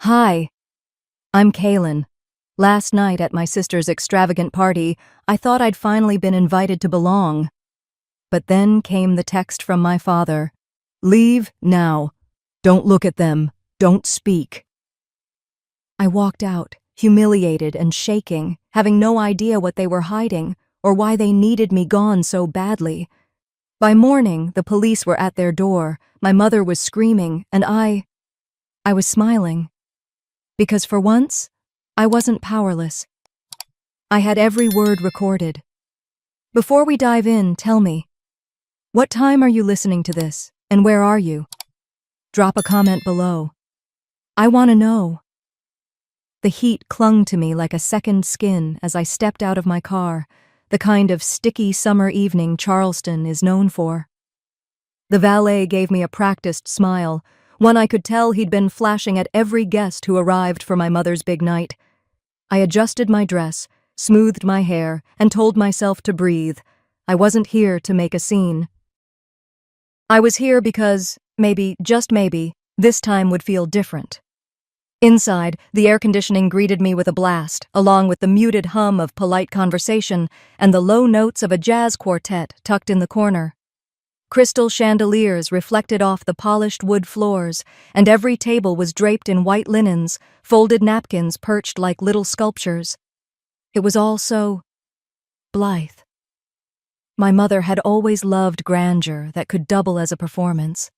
Hi, I'm Kaylin. Last night at my sister's extravagant party, I thought I'd finally been invited to belong. But then came the text from my father. Leave now. Don't look at them. Don't speak. I walked out, humiliated and shaking, having no idea what they were hiding or why they needed me gone so badly. By morning, the police were at their door, my mother was screaming, and I was smiling. Because for once, I wasn't powerless. I had every word recorded. Before we dive in, tell me, what time are you listening to this, and where are you? Drop a comment below. I want to know. The heat clung to me like a second skin as I stepped out of my car, the kind of sticky summer evening Charleston is known for. The valet gave me a practiced smile, one I could tell he'd been flashing at every guest who arrived for my mother's big night. I adjusted my dress, smoothed my hair, and told myself to breathe. I wasn't here to make a scene. I was here because, maybe, just maybe, this time would feel different. Inside, the air conditioning greeted me with a blast, along with the muted hum of polite conversation and the low notes of a jazz quartet tucked in the corner. Crystal chandeliers reflected off the polished wood floors, and every table was draped in white linens, folded napkins perched like little sculptures. It was all so blithe. My mother had always loved grandeur that could double as a performance.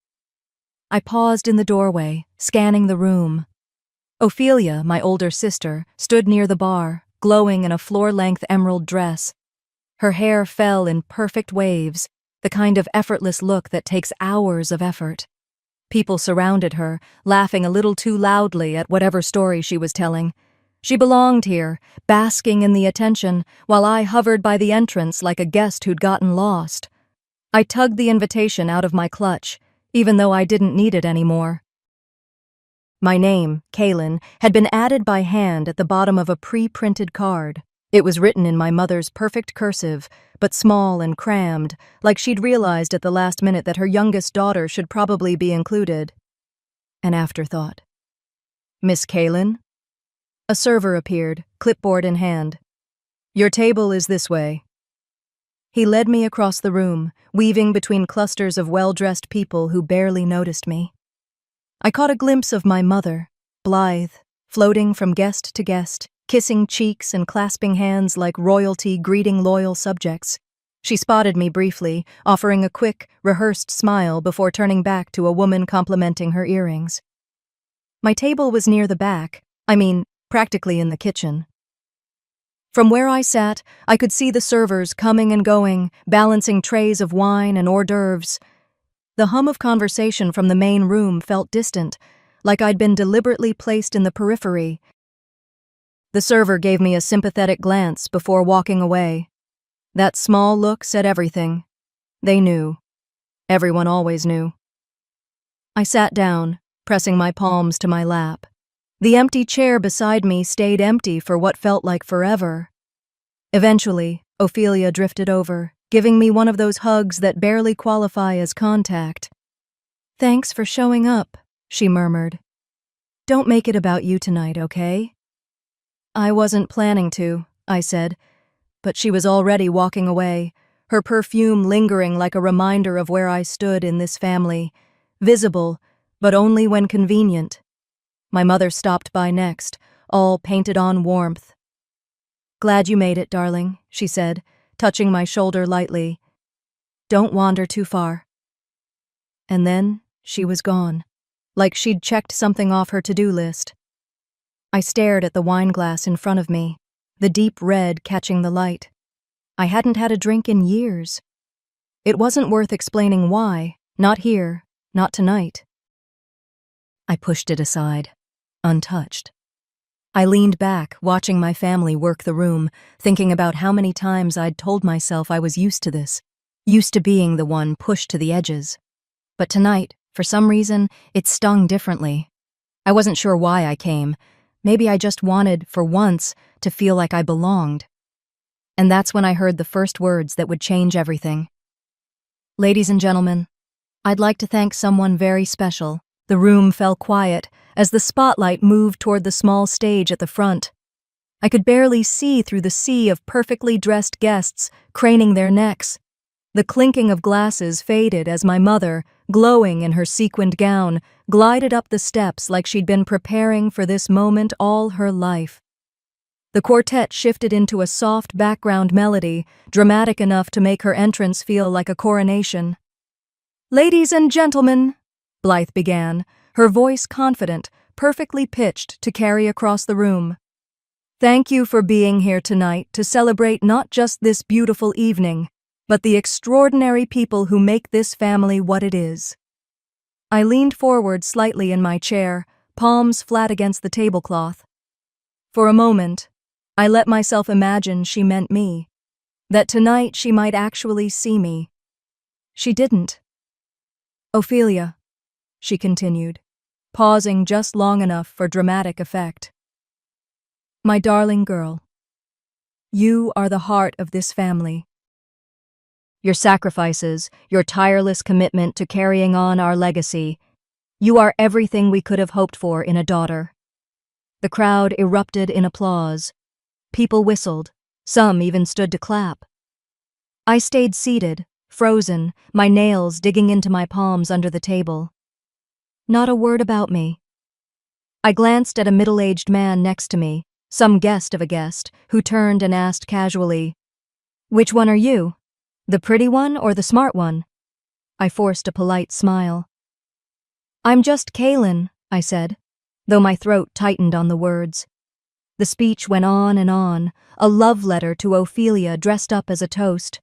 I paused in the doorway, scanning the room. Ophelia, my older sister, stood near the bar, glowing in a floor-length emerald dress. Her hair fell in perfect waves, the kind of effortless look that takes hours of effort. People surrounded her, laughing a little too loudly at whatever story she was telling. She belonged here, basking in the attention, while I hovered by the entrance like a guest who'd gotten lost. I tugged the invitation out of my clutch, even though I didn't need it anymore. My name, Kaylin, had been added by hand at the bottom of a pre-printed card. It was written in my mother's perfect cursive, but small and crammed, like she'd realized at the last minute that her youngest daughter should probably be included. An afterthought. Miss Kaylin? A server appeared, clipboard in hand. Your table is this way. He led me across the room, weaving between clusters of well-dressed people who barely noticed me. I caught a glimpse of my mother, blithe, floating from guest to guest, kissing cheeks and clasping hands like royalty greeting loyal subjects. She spotted me briefly, offering a quick, rehearsed smile before turning back to a woman complimenting her earrings. My table was near the back, practically in the kitchen. From where I sat, I could see the servers coming and going, balancing trays of wine and hors d'oeuvres. The hum of conversation from the main room felt distant, like I'd been deliberately placed in the periphery. The server gave me a sympathetic glance before walking away. That small look said everything. They knew. Everyone always knew. I sat down, pressing my palms to my lap. The empty chair beside me stayed empty for what felt like forever. Eventually, Ophelia drifted over, giving me one of those hugs that barely qualify as contact. Thanks for showing up, she murmured. Don't make it about you tonight, okay? I wasn't planning to, I said, but she was already walking away, her perfume lingering like a reminder of where I stood in this family, visible, but only when convenient. My mother stopped by next, all painted on warmth. Glad you made it, darling, she said, touching my shoulder lightly. Don't wander too far. And then she was gone, like she'd checked something off her to-do list. I stared at the wine glass in front of me, the deep red catching the light. I hadn't had a drink in years. It wasn't worth explaining why, not here, not tonight. I pushed it aside, untouched. I leaned back, watching my family work the room, thinking about how many times I'd told myself I was used to this, used to being the one pushed to the edges. But tonight, for some reason, it stung differently. I wasn't sure why I came. Maybe I just wanted, for once, to feel like I belonged. And that's when I heard the first words that would change everything. Ladies and gentlemen, I'd like to thank someone very special. The room fell quiet, as the spotlight moved toward the small stage at the front. I could barely see through the sea of perfectly dressed guests craning their necks. The clinking of glasses faded as my mother, glowing in her sequined gown, glided up the steps like she'd been preparing for this moment all her life. The quartet shifted into a soft background melody, dramatic enough to make her entrance feel like a coronation. "Ladies and gentlemen," Blythe began, her voice confident, perfectly pitched to carry across the room. "Thank you for being here tonight to celebrate not just this beautiful evening, but the extraordinary people who make this family what it is." I leaned forward slightly in my chair, palms flat against the tablecloth. For a moment, I let myself imagine she meant me, that tonight she might actually see me. She didn't. "Ophelia," she continued, pausing just long enough for dramatic effect. "My darling girl, you are the heart of this family. Your sacrifices, your tireless commitment to carrying on our legacy, you are everything we could have hoped for in a daughter." The crowd erupted in applause. People whistled. Some even stood to clap. I stayed seated, frozen, my nails digging into my palms under the table. Not a word about me. I glanced at a middle-aged man next to me, some guest of a guest, who turned and asked casually, "Which one are you? The pretty one or the smart one?" I forced a polite smile. "I'm just Kaylin," I said, though my throat tightened on the words. The speech went on, a love letter to Ophelia dressed up as a toast.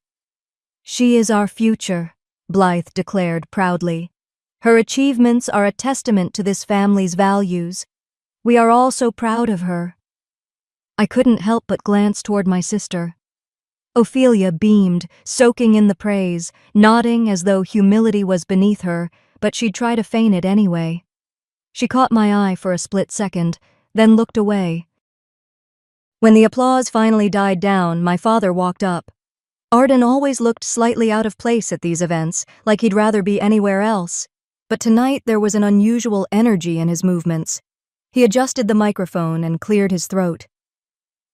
"She is our future," Blythe declared proudly. "Her achievements are a testament to this family's values. We are all so proud of her." I couldn't help but glance toward my sister. Ophelia beamed, soaking in the praise, nodding as though humility was beneath her, but she'd try to feign it anyway. She caught my eye for a split second, then looked away. When the applause finally died down, my father walked up. Arden always looked slightly out of place at these events, like he'd rather be anywhere else. But tonight there was an unusual energy in his movements. He adjusted the microphone and cleared his throat.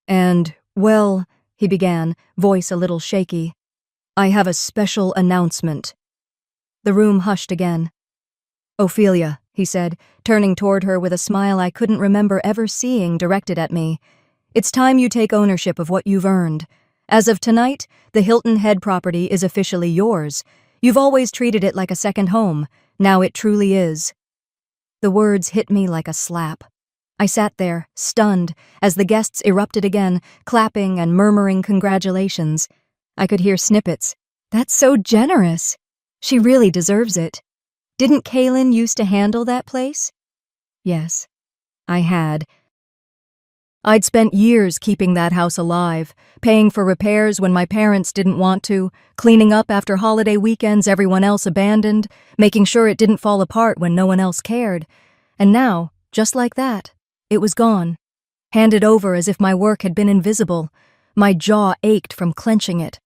"And, well," he began, voice a little shaky, "I have a special announcement." The room hushed again. "Ophelia," he said, turning toward her with a smile I couldn't remember ever seeing directed at me, "it's time you take ownership of what you've earned. As of tonight, the Hilton Head property is officially yours. You've always treated it like a second home. Now it truly is." The words hit me like a slap. I sat there, stunned, as the guests erupted again, clapping and murmuring congratulations. I could hear snippets. "That's so generous. She really deserves it. Didn't Kaylin used to handle that place?" Yes, I had. I'd spent years keeping that house alive, paying for repairs when my parents didn't want to, cleaning up after holiday weekends everyone else abandoned, making sure it didn't fall apart when no one else cared. And now, just like that, it was gone, handed over as if my work had been invisible. My jaw ached from clenching it.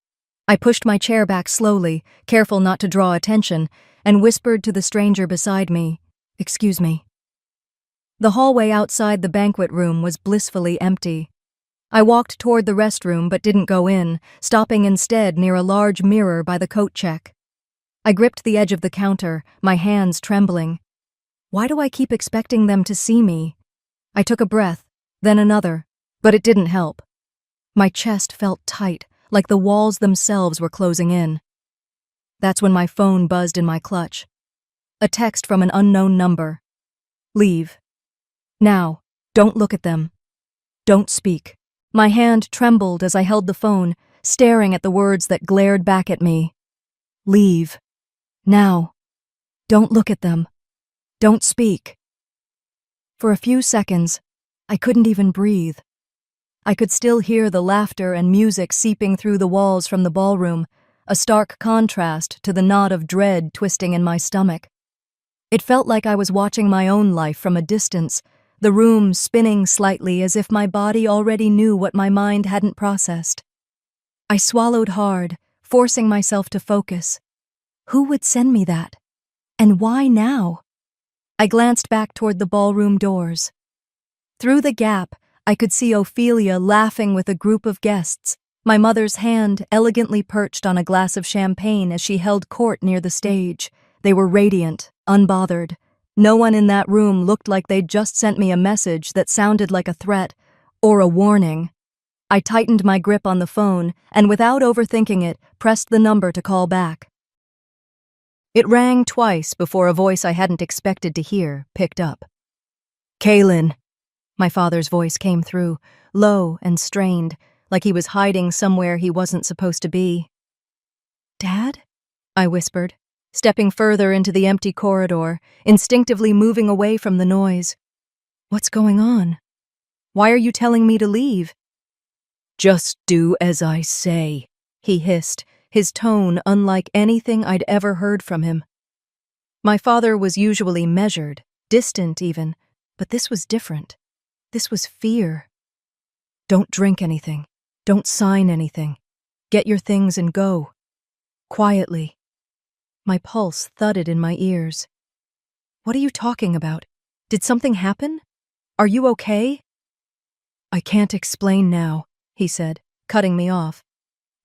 I pushed my chair back slowly, careful not to draw attention, and whispered to the stranger beside me, "Excuse me." The hallway outside the banquet room was blissfully empty. I walked toward the restroom but didn't go in, stopping instead near a large mirror by the coat check. I gripped the edge of the counter, my hands trembling. Why do I keep expecting them to see me? I took a breath, then another, but it didn't help. My chest felt tight, like the walls themselves were closing in. That's when my phone buzzed in my clutch. A text from an unknown number. "Leave. Now, don't look at them. Don't speak." My hand trembled as I held the phone, staring at the words that glared back at me. "Leave. Now. Don't look at them. Don't speak." For a few seconds, I couldn't even breathe. I could still hear the laughter and music seeping through the walls from the ballroom, a stark contrast to the knot of dread twisting in my stomach. It felt like I was watching my own life from a distance, the room spinning slightly as if my body already knew what my mind hadn't processed. I swallowed hard, forcing myself to focus. Who would send me that? And why now? I glanced back toward the ballroom doors. Through the gap, I could see Ophelia laughing with a group of guests, my mother's hand elegantly perched on a glass of champagne as she held court near the stage. They were radiant, unbothered. No one in that room looked like they'd just sent me a message that sounded like a threat or a warning. I tightened my grip on the phone and, without overthinking it, pressed the number to call back. It rang twice before a voice I hadn't expected to hear picked up. "Kaylin," my father's voice came through, low and strained, like he was hiding somewhere he wasn't supposed to be. "Dad?" I whispered, stepping further into the empty corridor, instinctively moving away from the noise. "What's going on? Why are you telling me to leave?" "Just do as I say," he hissed, his tone unlike anything I'd ever heard from him. My father was usually measured, distant even, but this was different. This was fear. "Don't drink anything. Don't sign anything. Get your things and go. Quietly." My pulse thudded in my ears. "What are you talking about? Did something happen? Are you okay?" "I can't explain now," he said, cutting me off.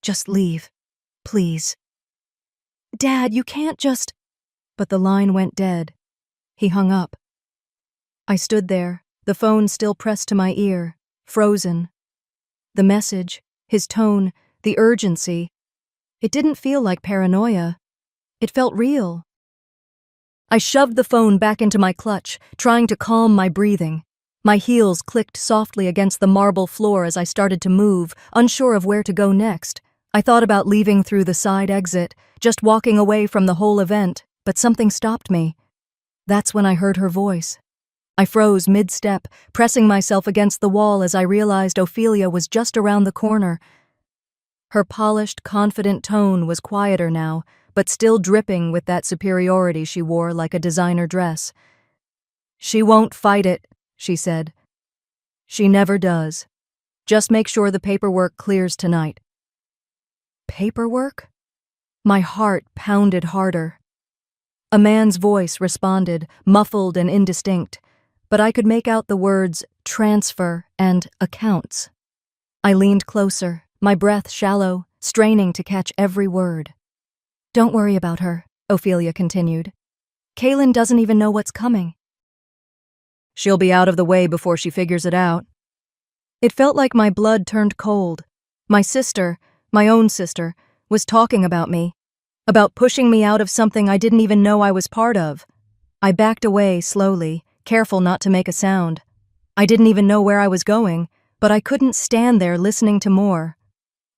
"Just leave, please." "Dad, you can't just—" But the line went dead. He hung up. I stood there, the phone still pressed to my ear, frozen. The message, his tone, the urgency. It didn't feel like paranoia. It felt real. I shoved the phone back into my clutch, trying to calm my breathing. My heels clicked softly against the marble floor as I started to move, unsure of where to go next. I thought about leaving through the side exit, just walking away from the whole event, but something stopped me. That's when I heard her voice. I froze mid-step, pressing myself against the wall as I realized Ophelia was just around the corner. Her polished, confident tone was quieter now, but still dripping with that superiority she wore like a designer dress. "She won't fight it," she said. "She never does. Just make sure the paperwork clears tonight." Paperwork? My heart pounded harder. A man's voice responded, muffled and indistinct, but I could make out the words transfer and accounts. I leaned closer, my breath shallow, straining to catch every word. "Don't worry about her," Ophelia continued. "Kaylin doesn't even know what's coming. She'll be out of the way before she figures it out." It felt like my blood turned cold. My sister, my own sister, was talking about me, about pushing me out of something I didn't even know I was part of. I backed away slowly, careful not to make a sound. I didn't even know where I was going, but I couldn't stand there listening to more.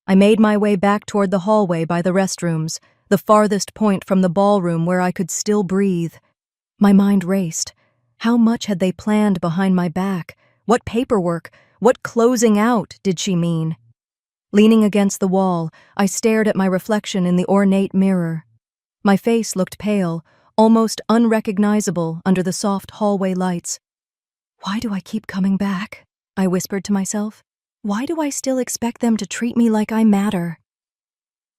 I made my way back toward the hallway by the restrooms, the farthest point from the ballroom where I could still breathe. My mind raced. How much had they planned behind my back? What paperwork? What closing out did she mean? Leaning against the wall, I stared at my reflection in the ornate mirror. My face looked pale, almost unrecognizable under the soft hallway lights. "Why do I keep coming back?" I whispered to myself. "Why do I still expect them to treat me like I matter?"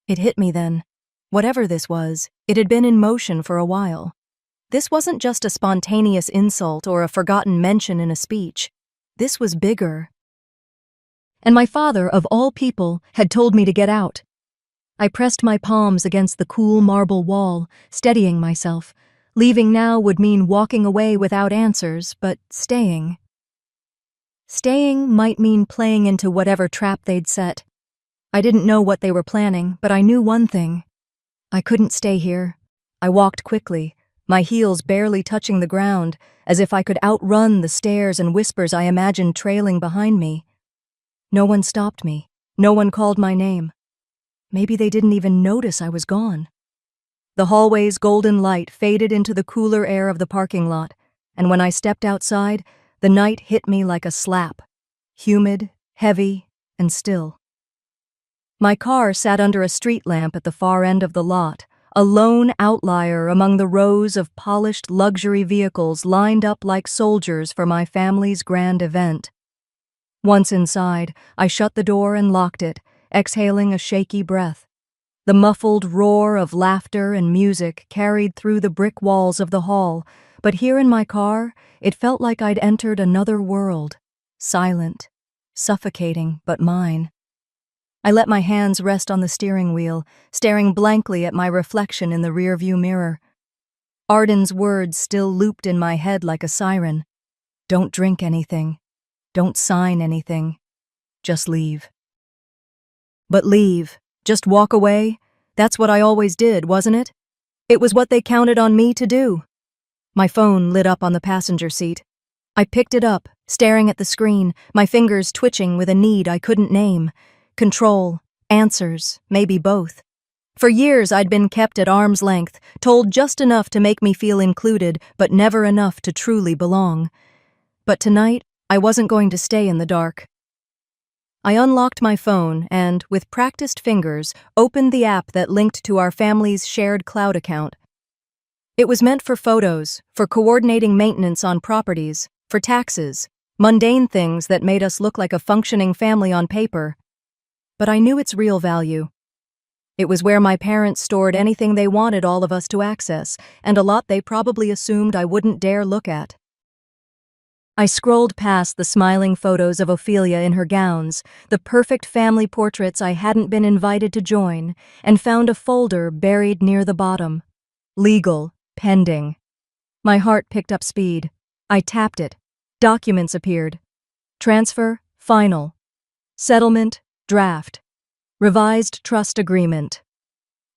It hit me then. Whatever this was, it had been in motion for a while. This wasn't just a spontaneous insult or a forgotten mention in a speech. This was bigger. And my father, of all people, had told me to get out. I pressed my palms against the cool marble wall, steadying myself. Leaving now would mean walking away without answers, but staying. Staying might mean playing into whatever trap they'd set. I didn't know what they were planning, but I knew one thing. I couldn't stay here. I walked quickly, my heels barely touching the ground, as if I could outrun the stares and whispers I imagined trailing behind me. No one stopped me. No one called my name. Maybe they didn't even notice I was gone. The hallway's golden light faded into the cooler air of the parking lot, and when I stepped outside, the night hit me like a slap. Humid, heavy, and still. My car sat under a street lamp at the far end of the lot, a lone outlier among the rows of polished luxury vehicles lined up like soldiers for my family's grand event. Once inside, I shut the door and locked it, exhaling a shaky breath. The muffled roar of laughter and music carried through the brick walls of the hall, But here in my car, it felt like I'd entered another world, silent, suffocating, but mine. I let my hands rest on the steering wheel, staring blankly at my reflection in the rearview mirror. Arden's words still looped in my head like a siren. Don't drink anything. Don't sign anything. Just leave. But leave, just walk away, that's what I always did, wasn't it? It was what they counted on me to do. My phone lit up on the passenger seat. I picked it up, staring at the screen, my fingers twitching with a need I couldn't name. Control, answers, maybe both. For years I'd been kept at arm's length, told just enough to make me feel included, but never enough to truly belong. But tonight, I wasn't going to stay in the dark. I unlocked my phone and, with practiced fingers, opened the app that linked to our family's shared cloud account. It was meant for photos, for coordinating maintenance on properties, for taxes, mundane things that made us look like a functioning family on paper. But I knew its real value. It was where my parents stored anything they wanted all of us to access, and a lot they probably assumed I wouldn't dare look at. I scrolled past the smiling photos of Ophelia in her gowns, the perfect family portraits I hadn't been invited to join, and found a folder buried near the bottom. Legal, pending. My heart picked up speed. I tapped it. Documents appeared. Transfer, final. Settlement, draft. Revised trust agreement.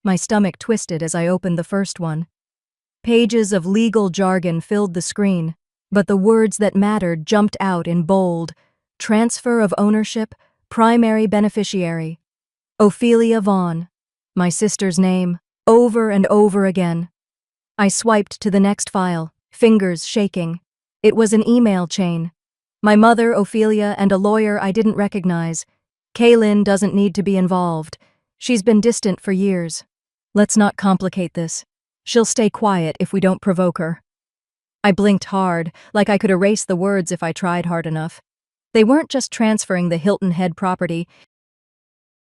My stomach twisted as I opened the first one. Pages of legal jargon filled the screen, but the words that mattered jumped out in bold. Transfer of ownership, primary beneficiary. Ophelia Vaughn. My sister's name, over and over again. I swiped to the next file, fingers shaking. It was an email chain. My mother, Ophelia, and a lawyer I didn't recognize. Kaylin doesn't need to be involved. She's been distant for years. Let's not complicate this. She'll stay quiet if we don't provoke her. I blinked hard, like I could erase the words if I tried hard enough. They weren't just transferring the Hilton Head property.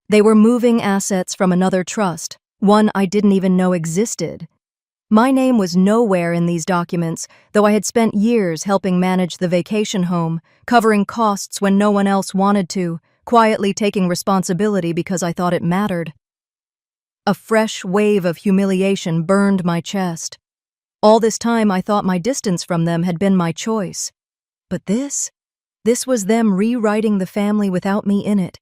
They were moving assets from another trust, one I didn't even know existed. My name was nowhere in these documents, though I had spent years helping manage the vacation home, covering costs when no one else wanted to, quietly taking responsibility because I thought it mattered. A fresh wave of humiliation burned my chest. All this time I thought my distance from them had been my choice. But this was them rewriting the family without me in it.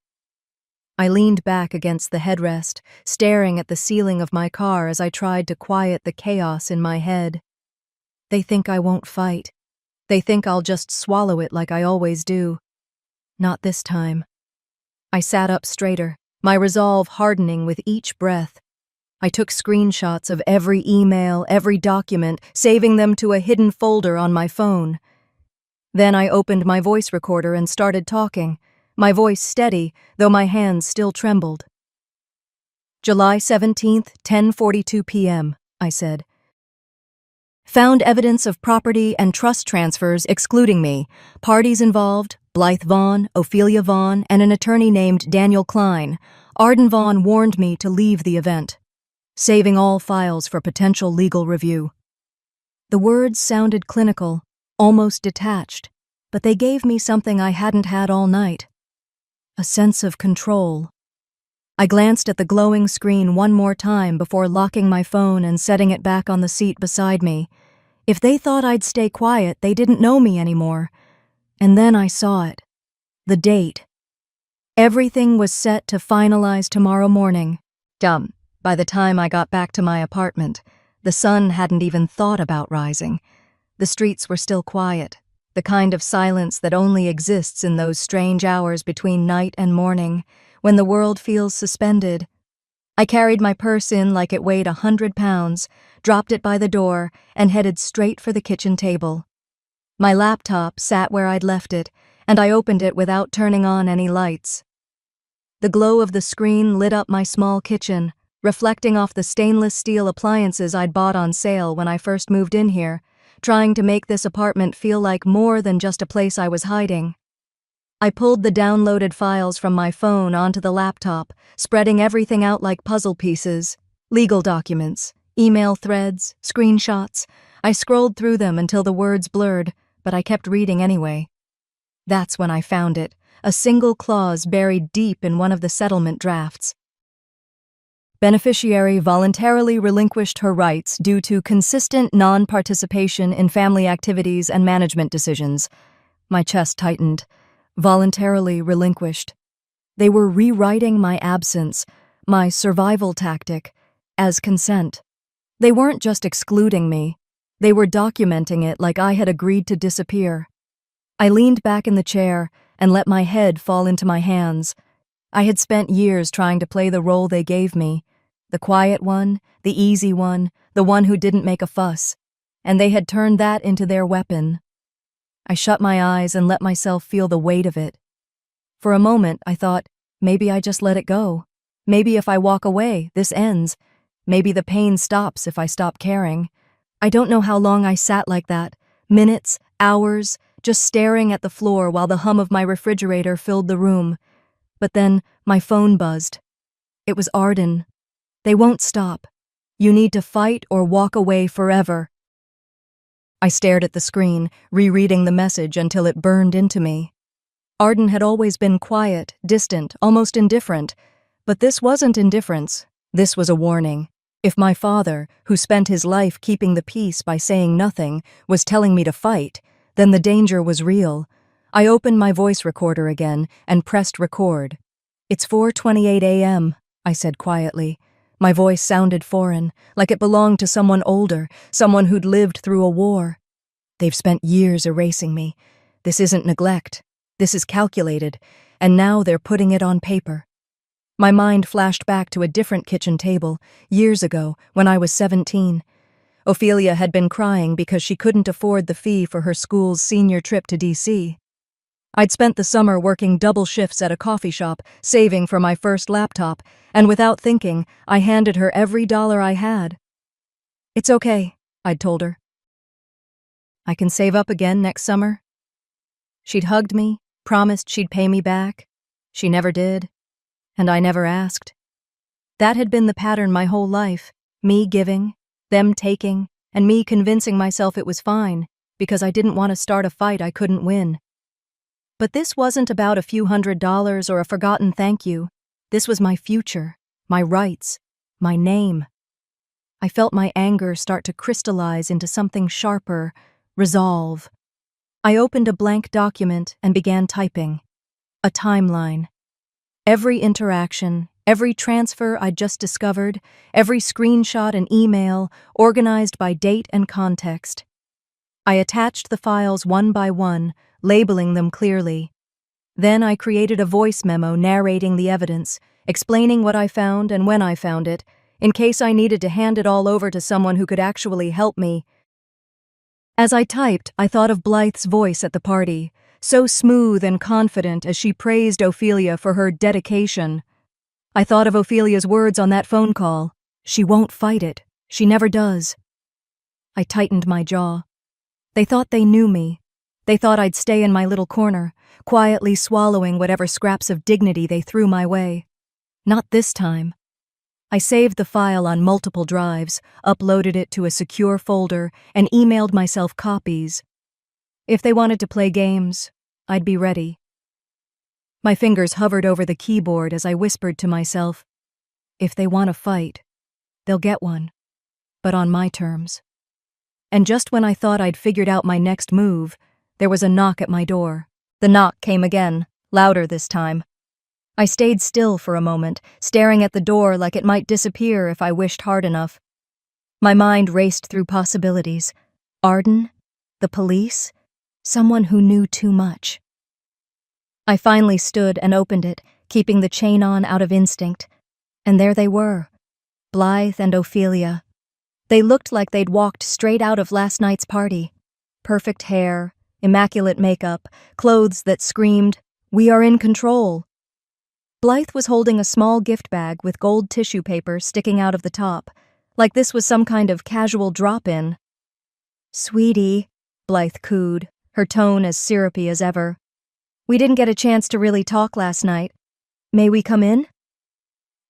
I leaned back against the headrest, staring at the ceiling of my car as I tried to quiet the chaos in my head. They think I won't fight. They think I'll just swallow it like I always do. Not this time. I sat up straighter, my resolve hardening with each breath. I took screenshots of every email, every document, saving them to a hidden folder on my phone. Then I opened my voice recorder and started talking, my voice steady, though my hands still trembled. July 17th, 10:42 p.m., I said. Found evidence of property and trust transfers excluding me. Parties involved, Blythe Vaughn, Ophelia Vaughn, and an attorney named Daniel Klein. Arden Vaughn warned me to leave the event, saving all files for potential legal review. The words sounded clinical, almost detached, but they gave me something I hadn't had all night. A sense of control. I glanced at the glowing screen one more time before locking my phone and setting it back on the seat beside me. If they thought I'd stay quiet, they didn't know me anymore. And then I saw it. The date. Everything was set to finalize tomorrow morning. By the time I got back to my apartment, the sun hadn't even thought about rising. The streets were still quiet, the kind of silence that only exists in those strange hours between night and morning, when the world feels suspended. I carried my purse in like it weighed 100 pounds, dropped it by the door, and headed straight for the kitchen table. My laptop sat where I'd left it, and I opened it without turning on any lights. The glow of the screen lit up my small kitchen, reflecting off the stainless steel appliances I'd bought on sale when I first moved in here, trying to make this apartment feel like more than just a place I was hiding. I pulled the downloaded files from my phone onto the laptop, spreading everything out like puzzle pieces. Legal documents, email threads, screenshots. I scrolled through them until the words blurred, but I kept reading anyway. That's when I found it, a single clause buried deep in one of the settlement drafts. Beneficiary voluntarily relinquished her rights due to consistent non-participation in family activities and management decisions. My chest tightened. Voluntarily relinquished. They were rewriting my absence, my survival tactic, as consent. They weren't just excluding me. They were documenting it like I had agreed to disappear. I leaned back in the chair and let my head fall into my hands. I had spent years trying to play the role they gave me. The quiet one, the easy one, the one who didn't make a fuss. And they had turned that into their weapon. I shut my eyes and let myself feel the weight of it. For a moment, I thought, maybe I just let it go. Maybe if I walk away, this ends. Maybe the pain stops if I stop caring. I don't know how long I sat like that. Minutes, hours, just staring at the floor while the hum of my refrigerator filled the room. But then my phone buzzed. It was Arden. They won't stop. You need to fight or walk away forever. I stared at the screen, rereading the message until it burned into me. Arden had always been quiet, distant, almost indifferent. But this wasn't indifference. This was a warning. If my father, who spent his life keeping the peace by saying nothing, was telling me to fight, then the danger was real. I opened my voice recorder again and pressed record. "It's 4:28 a.m., I said quietly. My voice sounded foreign, like it belonged to someone older, someone who'd lived through a war. They've spent years erasing me. This isn't neglect. This is calculated, and now they're putting it on paper. My mind flashed back to a different kitchen table, years ago, when I was 17. Ophelia had been crying because she couldn't afford the fee for her school's senior trip to D.C. I'd spent the summer working double shifts at a coffee shop, saving for my first laptop, and without thinking, I handed her every dollar I had. "It's okay," I'd told her. "I can save up again next summer." She'd hugged me, promised she'd pay me back. She never did, and I never asked. That had been the pattern my whole life, me giving, them taking, and me convincing myself it was fine, because I didn't want to start a fight I couldn't win. But this wasn't about a few $100s or a forgotten thank you. This was my future, my rights, my name. I felt my anger start to crystallize into something sharper, resolve. I opened a blank document and began typing. A timeline. Every interaction, every transfer I'd just discovered, every screenshot and email, organized by date and context. I attached the files one by one, labeling them clearly. Then I created a voice memo narrating the evidence, explaining what I found and when I found it, in case I needed to hand it all over to someone who could actually help me. As I typed, I thought of Blythe's voice at the party, so smooth and confident as she praised Ophelia for her dedication. I thought of Ophelia's words on that phone call. "She won't fight it. She never does." I tightened my jaw. They thought they knew me. They thought I'd stay in my little corner, quietly swallowing whatever scraps of dignity they threw my way. Not this time. I saved the file on multiple drives, uploaded it to a secure folder, and emailed myself copies. If they wanted to play games, I'd be ready. My fingers hovered over the keyboard as I whispered to myself, if they want to fight, they'll get one, but on my terms. And just when I thought I'd figured out my next move, there was a knock at my door. The knock came again, louder this time. I stayed still for a moment, staring at the door like it might disappear if I wished hard enough. My mind raced through possibilities. Arden? The police? Someone who knew too much. I finally stood and opened it, keeping the chain on out of instinct. And there they were, Blythe and Ophelia. They looked like they'd walked straight out of last night's party. Perfect hair, immaculate makeup, clothes that screamed, "We are in control." Blythe was holding a small gift bag with gold tissue paper sticking out of the top, like this was some kind of casual drop-in. "Sweetie," Blythe cooed, her tone as syrupy as ever. "We didn't get a chance to really talk last night. May we come in?"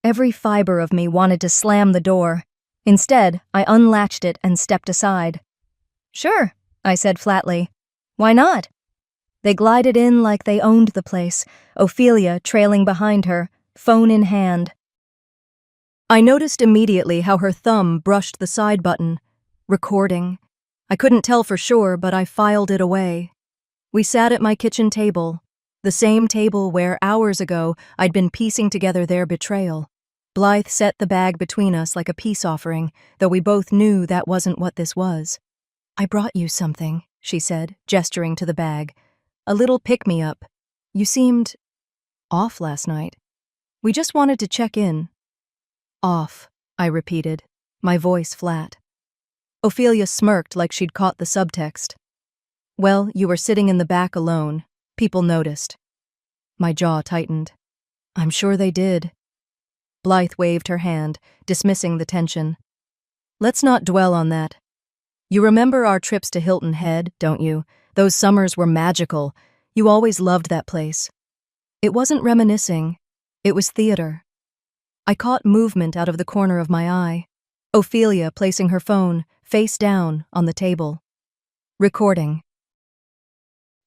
Every fiber of me wanted to slam the door. Instead, I unlatched it and stepped aside. Sure, I said flatly. Why not? They glided in like they owned the place, Ophelia trailing behind her, phone in hand. I noticed immediately how her thumb brushed the side button. Recording. I couldn't tell for sure, but I filed it away. We sat at my kitchen table, the same table where hours ago I'd been piecing together their betrayal. Blythe set the bag between us like a peace offering, though we both knew that wasn't what this was. I brought you something, she said, gesturing to the bag. A little pick-me-up. You seemed off last night. We just wanted to check in. Off, I repeated, my voice flat. Ophelia smirked like she'd caught the subtext. Well, you were sitting in the back alone. People noticed. My jaw tightened. I'm sure they did. Blythe waved her hand, dismissing the tension. Let's not dwell on that. You remember our trips to Hilton Head, don't you? Those summers were magical. You always loved that place. It wasn't reminiscing. It was theater. I caught movement out of the corner of my eye. Ophelia placing her phone, face down, on the table. Recording.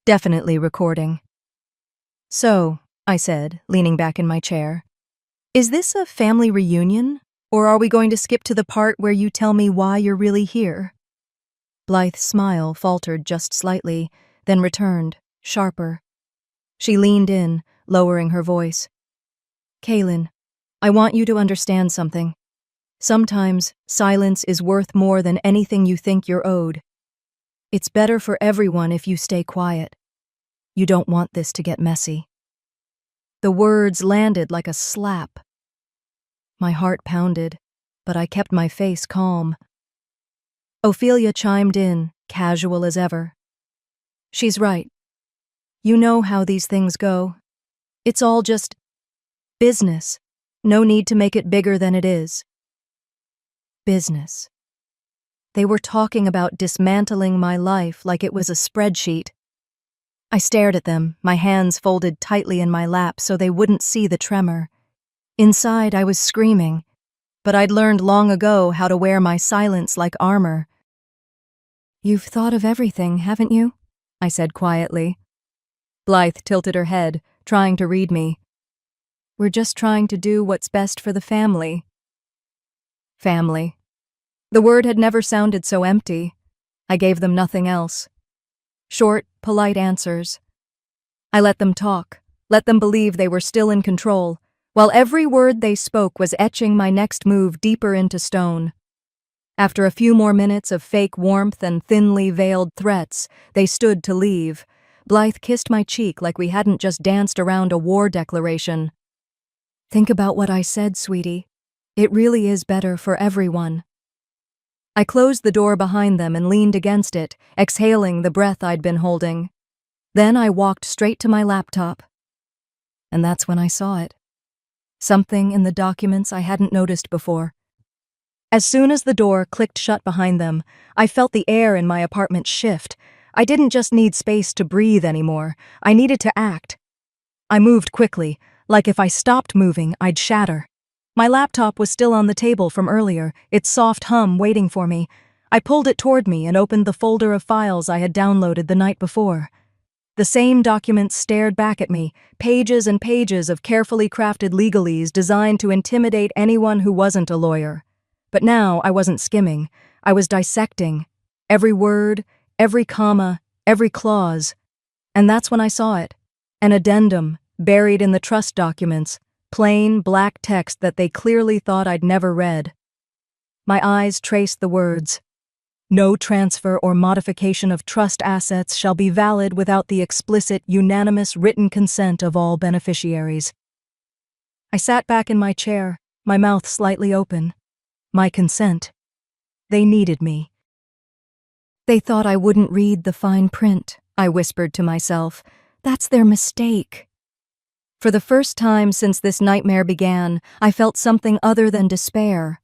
Definitely recording. So, I said, leaning back in my chair, is this a family reunion, or are we going to skip to the part where you tell me why you're really here? Blythe's smile faltered just slightly, then returned, sharper. She leaned in, lowering her voice. Kaylin, I want you to understand something. Sometimes silence is worth more than anything you think you're owed. It's better for everyone if you stay quiet. You don't want this to get messy. The words landed like a slap. My heart pounded, but I kept my face calm. Ophelia chimed in, casual as ever. She's right. You know how these things go. It's all just business. No need to make it bigger than it is. Business. They were talking about dismantling my life like it was a spreadsheet. I stared at them, my hands folded tightly in my lap so they wouldn't see the tremor. Inside, I was screaming, but I'd learned long ago how to wear my silence like armor. You've thought of everything, haven't you? I said quietly. Blythe tilted her head, trying to read me. We're just trying to do what's best for the family. Family. The word had never sounded so empty. I gave them nothing else. Short, polite answers. I let them talk, let them believe they were still in control, while every word they spoke was etching my next move deeper into stone. After a few more minutes of fake warmth and thinly veiled threats, they stood to leave. Blythe kissed my cheek like we hadn't just danced around a war declaration. Think about what I said, sweetie. It really is better for everyone. I closed the door behind them and leaned against it, exhaling the breath I'd been holding. Then I walked straight to my laptop. And that's when I saw it. Something in the documents I hadn't noticed before. As soon as the door clicked shut behind them, I felt the air in my apartment shift. I didn't just need space to breathe anymore. I needed to act. I moved quickly, like if I stopped moving, I'd shatter. My laptop was still on the table from earlier, its soft hum waiting for me. I pulled it toward me and opened the folder of files I had downloaded the night before. The same documents stared back at me, pages and pages of carefully crafted legalese designed to intimidate anyone who wasn't a lawyer. But now I wasn't skimming. I was dissecting. Every word, every comma, every clause. And that's when I saw it. An addendum, buried in the trust documents. Plain, black text that they clearly thought I'd never read. My eyes traced the words. No transfer or modification of trust assets shall be valid without the explicit, unanimous written consent of all beneficiaries. I sat back in my chair, my mouth slightly open. My consent. They needed me. They thought I wouldn't read the fine print, I whispered to myself. That's their mistake. For the first time since this nightmare began, I felt something other than despair.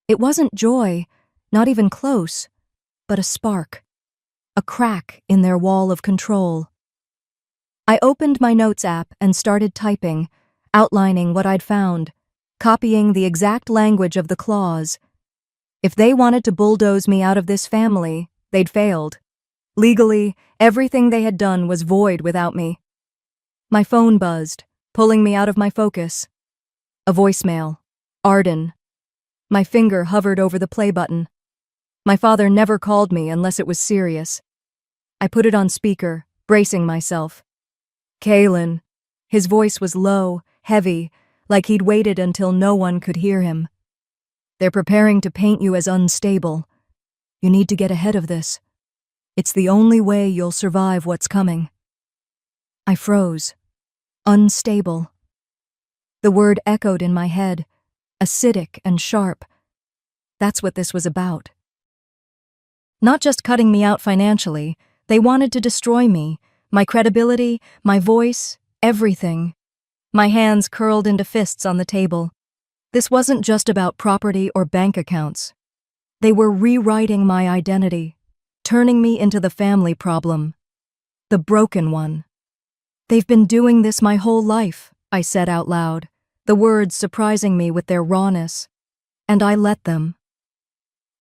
It wasn't joy, not even close, but a spark, a crack in their wall of control. I opened my notes app and started typing, outlining what I'd found, copying the exact language of the clause. If they wanted to bulldoze me out of this family, They'd failed. Legally, everything they had done was void without me. My phone buzzed, pulling me out of my focus. A voicemail. Arden. My finger hovered over the play button. My father never called me unless it was serious. I put it on speaker, bracing myself. Kaylin. His voice was low, heavy, like he'd waited until no one could hear him. They're preparing to paint you as unstable. You need to get ahead of this. It's the only way you'll survive what's coming. I froze. Unstable. The word echoed in my head, acidic and sharp. That's what this was about. Not just cutting me out financially, they wanted to destroy me, my credibility, my voice, everything. My hands curled into fists on the table. This wasn't just about property or bank accounts. They were rewriting my identity, turning me into the family problem, the broken one. They've been doing this my whole life, I said out loud, the words surprising me with their rawness. And I let them.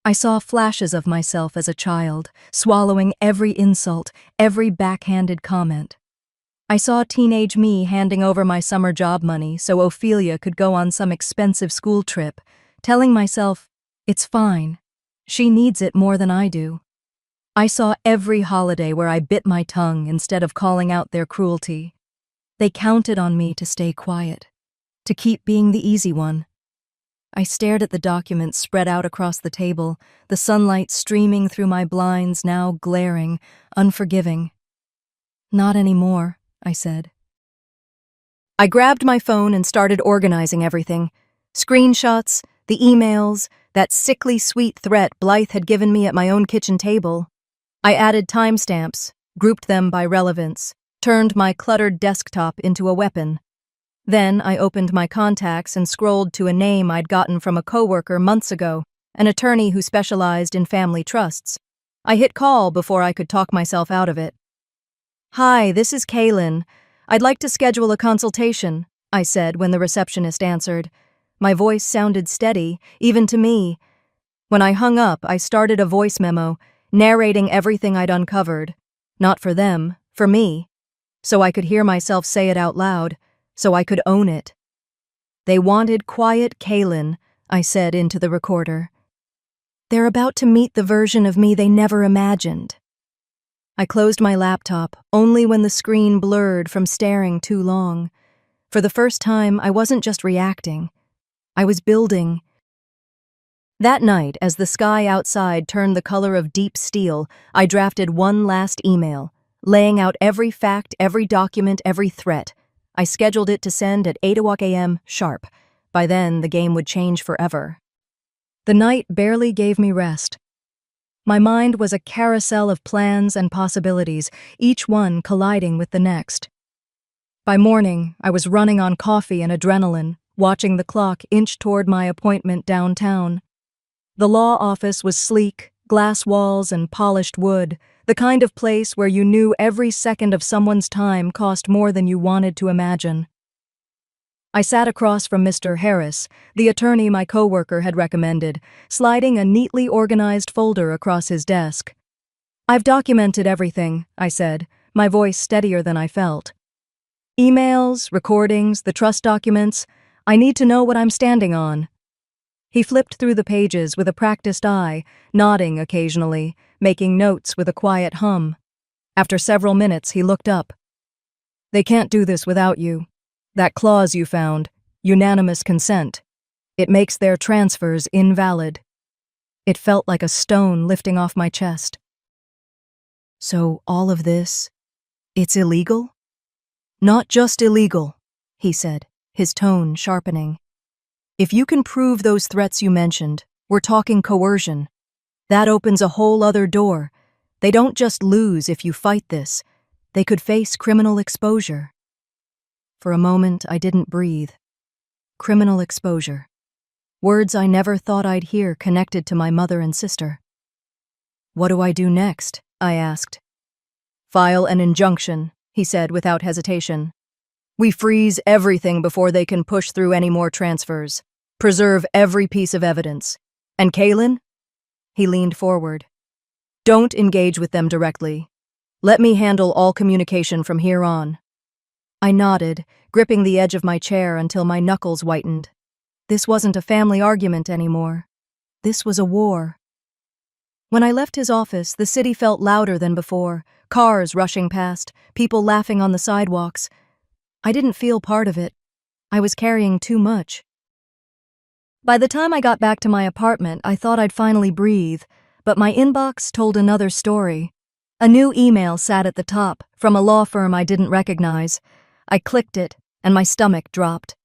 I saw flashes of myself as a child, swallowing every insult, every backhanded comment. I saw teenage me handing over my summer job money so Ophelia could go on some expensive school trip, telling myself, it's fine. She needs it more than I do. I saw every holiday where I bit my tongue instead of calling out their cruelty. They counted on me to stay quiet, to keep being the easy one. I stared at the documents spread out across the table, the sunlight streaming through my blinds, now glaring, unforgiving. Not anymore, I said. I grabbed my phone and started organizing everything. Screenshots, the emails, that sickly sweet threat Blythe had given me at my own kitchen table. I added timestamps, grouped them by relevance, turned my cluttered desktop into a weapon. Then I opened my contacts and scrolled to a name I'd gotten from a coworker months ago, an attorney who specialized in family trusts. I hit call before I could talk myself out of it. Hi, this is Kaylin. I'd like to schedule a consultation, I said when the receptionist answered. My voice sounded steady, even to me. When I hung up, I started a voice memo, narrating everything I'd uncovered. Not for them, for me. So I could hear myself say it out loud, so I could own it. They wanted quiet Kaylin, I said into the recorder. They're about to meet the version of me they never imagined. I closed my laptop only when the screen blurred from staring too long. For the first time, I wasn't just reacting. I was building. That night, as the sky outside turned the color of deep steel, I drafted one last email, laying out every fact, every document, every threat. I scheduled it to send at 8 a.m. sharp. By then, the game would change forever. The night barely gave me rest. My mind was a carousel of plans and possibilities, each one colliding with the next. By morning, I was running on coffee and adrenaline, watching the clock inch toward my appointment downtown. The law office was sleek, glass walls and polished wood, the kind of place where you knew every second of someone's time cost more than you wanted to imagine. I sat across from Mr. Harris, the attorney my coworker had recommended, sliding a neatly organized folder across his desk. I've documented everything, I said, my voice steadier than I felt. Emails, recordings, the trust documents, I need to know what I'm standing on. He flipped through the pages with a practiced eye, nodding occasionally, making notes with a quiet hum. After several minutes, he looked up. They can't do this without you. That clause you found, unanimous consent. It makes their transfers invalid. It felt like a stone lifting off my chest. So all of this, it's illegal? Not just illegal, he said, his tone sharpening. If you can prove those threats you mentioned, we're talking coercion. That opens a whole other door. They don't just lose if you fight this. They could face criminal exposure. For a moment, I didn't breathe. Criminal exposure. Words I never thought I'd hear connected to my mother and sister. What do I do next? I asked. File an injunction, he said without hesitation. We freeze everything before they can push through any more transfers. Preserve every piece of evidence. And Kaylin? He leaned forward. Don't engage with them directly. Let me handle all communication from here on." I nodded, gripping the edge of my chair until my knuckles whitened. This wasn't a family argument anymore. This was a war. When I left his office, the city felt louder than before, cars rushing past, people laughing on the sidewalks. I didn't feel part of it. I was carrying too much. By the time I got back to my apartment, I thought I'd finally breathe, but my inbox told another story. A new email sat at the top, from a law firm I didn't recognize. I clicked it, and my stomach dropped.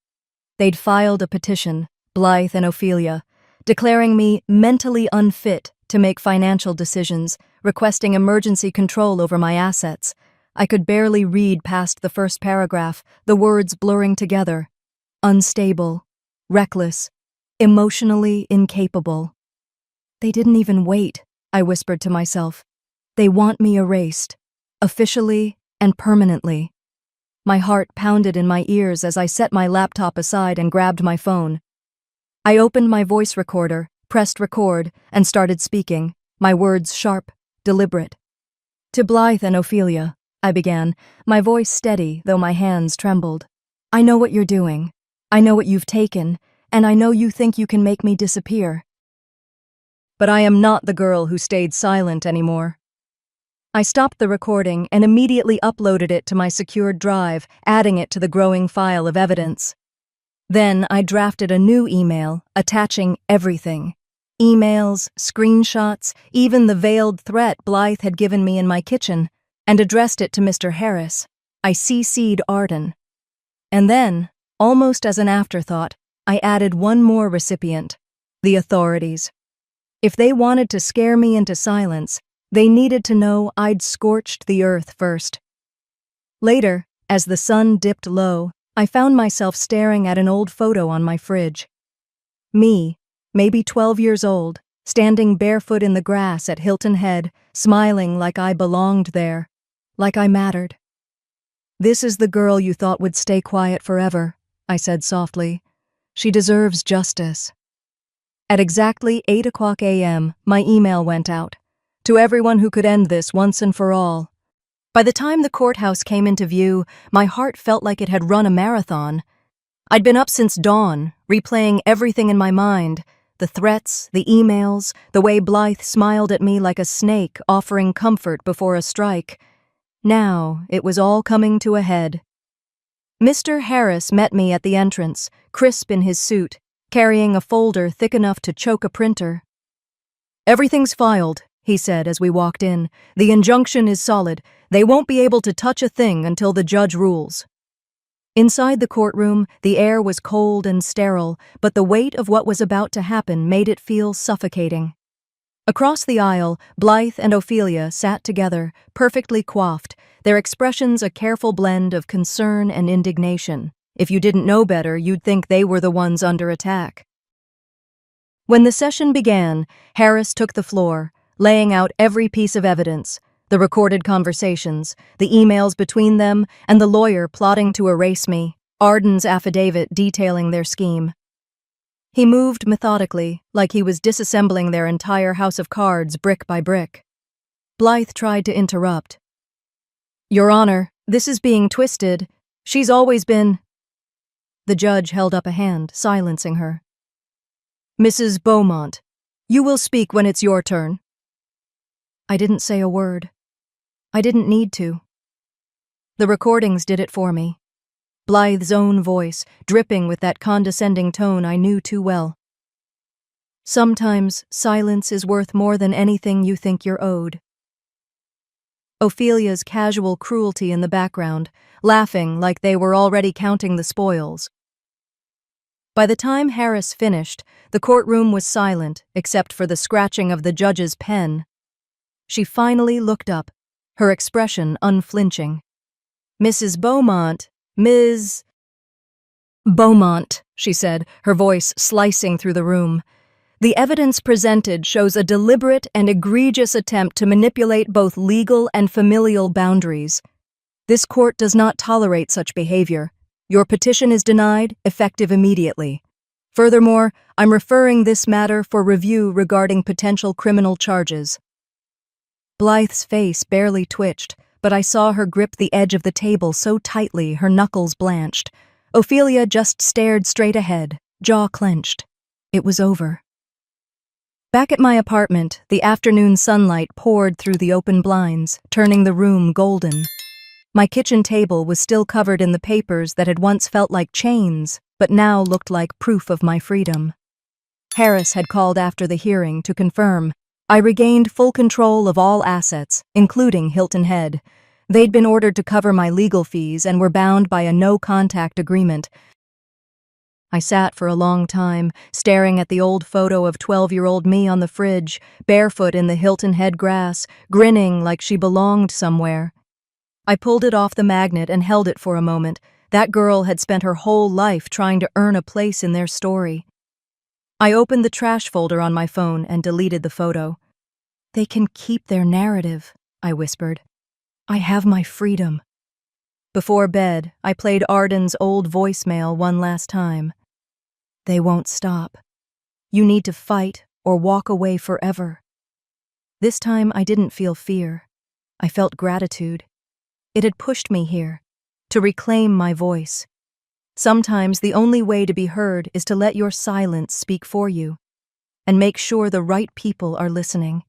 They'd filed a petition, Blythe and Ophelia, declaring me mentally unfit to make financial decisions, requesting emergency control over my assets. I could barely read past the first paragraph, the words blurring together. Unstable, reckless, emotionally incapable. They didn't even wait, I whispered to myself. They want me erased, officially and permanently. My heart pounded in my ears as I set my laptop aside and grabbed my phone. I opened my voice recorder, pressed record, and started speaking, my words sharp, deliberate. "To Blythe and Ophelia," I began, my voice steady, though my hands trembled. "I know what you're doing. I know what you've taken, and I know you think you can make me disappear. But I am not the girl who stayed silent anymore." I stopped the recording and immediately uploaded it to my secured drive, adding it to the growing file of evidence. Then I drafted a new email, attaching everything. Emails, screenshots, even the veiled threat Blythe had given me in my kitchen, and addressed it to Mr. Harris. I CC'd Arden. And then, almost as an afterthought, I added one more recipient, the authorities. If they wanted to scare me into silence, they needed to know I'd scorched the earth first. Later, as the sun dipped low, I found myself staring at an old photo on my fridge. Me, maybe 12 years old, standing barefoot in the grass at Hilton Head, smiling like I belonged there, like I mattered. "This is the girl you thought would stay quiet forever," I said softly. "She deserves justice." At exactly 8:00 a.m., my email went out. To everyone who could end this once and for all. By the time the courthouse came into view, my heart felt like it had run a marathon. I'd been up since dawn, replaying everything in my mind, the threats, the emails, the way Blythe smiled at me like a snake offering comfort before a strike. Now, it was all coming to a head. Mr. Harris met me at the entrance, crisp in his suit, carrying a folder thick enough to choke a printer. "Everything's filed," he said as we walked in. "The injunction is solid. They won't be able to touch a thing until the judge rules." Inside the courtroom, the air was cold and sterile, but the weight of what was about to happen made it feel suffocating. Across the aisle, Blythe and Ophelia sat together, perfectly coiffed, their expressions a careful blend of concern and indignation. If you didn't know better, you'd think they were the ones under attack. When the session began, Harris took the floor, laying out every piece of evidence, the recorded conversations, the emails between them, and the lawyer plotting to erase me, Arden's affidavit detailing their scheme. He moved methodically, like he was disassembling their entire house of cards brick by brick. Blythe tried to interrupt. "Your Honor, this is being twisted. She's always been—" The judge held up a hand, silencing her. "Mrs. Beaumont, you will speak when it's your turn." I didn't say a word. I didn't need to. The recordings did it for me. Blythe's own voice, dripping with that condescending tone I knew too well. "Sometimes silence is worth more than anything you think you're owed." Ophelia's casual cruelty in the background, laughing like they were already counting the spoils. By the time Harris finished, the courtroom was silent except for the scratching of the judge's pen. She finally looked up, her expression unflinching. "Mrs. Beaumont, Ms. Beaumont," she said, her voice slicing through the room. "The evidence presented shows a deliberate and egregious attempt to manipulate both legal and familial boundaries. This court does not tolerate such behavior. Your petition is denied, effective immediately. Furthermore, I'm referring this matter for review regarding potential criminal charges." Blythe's face barely twitched, but I saw her grip the edge of the table so tightly her knuckles blanched. Ophelia just stared straight ahead, jaw clenched. It was over. Back at my apartment, the afternoon sunlight poured through the open blinds, turning the room golden. My kitchen table was still covered in the papers that had once felt like chains, but now looked like proof of my freedom. Harris had called after the hearing to confirm I regained full control of all assets, including Hilton Head. They'd been ordered to cover my legal fees and were bound by a no-contact agreement. I sat for a long time, staring at the old photo of 12-year-old me on the fridge, barefoot in the Hilton Head grass, grinning like she belonged somewhere. I pulled it off the magnet and held it for a moment. That girl had spent her whole life trying to earn a place in their story. I opened the trash folder on my phone and deleted the photo. They can keep their narrative, I whispered. I have my freedom. Before bed, I played Arden's old voicemail one last time. They won't stop. You need to fight or walk away forever. This time I didn't feel fear. I felt gratitude. It had pushed me here, to reclaim my voice. Sometimes the only way to be heard is to let your silence speak for you, and make sure the right people are listening.